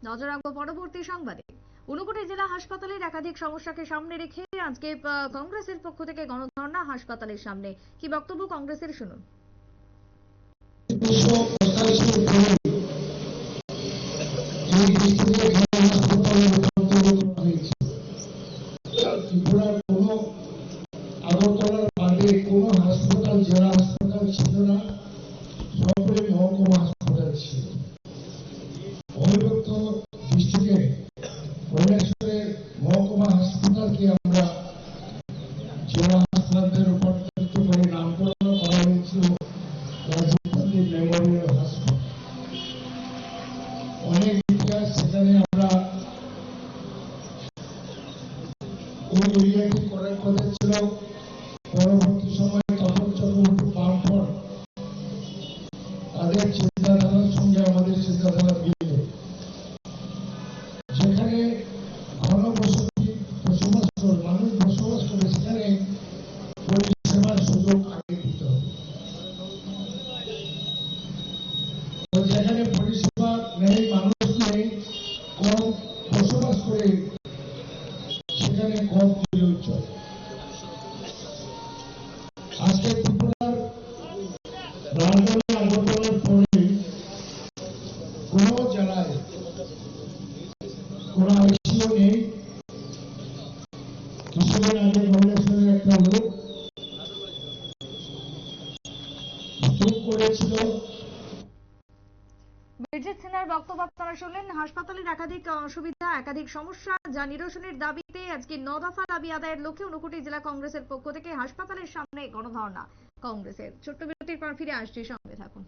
নজর রাখবো পরবর্তী সংবাদে। ঊনকোটি জেলা হাসপাতালের একাধিক সমস্যাকে সামনে রেখে আজকে কংগ্রেসের পক্ষ থেকে গণধর্ণা হাসপাতালের সামনে। কি বক্তব্য কংগ্রেসের, শুনুন। আগরতলার বাদে কোনো হাসপাতাল জেলা হাসপাতাল ছিল না, সবগুলি মহকুমা হাসপাতাল ছিল। অবিভক্ত ডিস্ট্রিক্টে ভুবনেশ্বরের মহকুমা হাসপাতালকে আমরা জেলা হাসপাতালের রূপান্তরিত করে নামকরণ করা হয়েছিল রাজীব গান্ধী মেমোরিয়াল হাসপাতাল। অনেক ইতিহাস সেখানে আমরা ওই এরিয়াটি করার কথা ছিল। পরবর্তী সময়ে তপন চক্রবর্তী বামফ্রন্ট তাদের চিন্তাধারার সঙ্গে আমাদের চিন্তাধারা মিলে যেখানে ঘনবসতি মানুষ বসবাস করে সেখানে পরিষেবার সুযোগ আগে দিতে হবে। যেখানে পরিষেবা নেই, মানুষ নেই, কম বসবাস করে সেখানে কম বিনিয়োগ চলে। আজকে ত্রিপুরার রাজধানী আগরতলার পরে কোন জেলায় কোন আইসিইউ নেই। কিছুদিন আগে ভুবনেশ্বরের একটা লোক স্ট্রোক করেছিল। বীরজিৎ সিনহার বক্তব্য আপনারা শুনলেন। হাসপাতালের একাধিক অসুবিধা, একাধিক সমস্যা যা নিরসনের দাবিতে আজকে 9 দফা দাবি আদায়ের লক্ষ্যে ঊনকোটি জেলা কংগ্রেসের পক্ষ থেকে হাসপাতালের সামনে গণধর্ণা কংগ্রেসের। ছোট্ট বিরতির পর ফিরে আসছি, সঙ্গে থাকুন।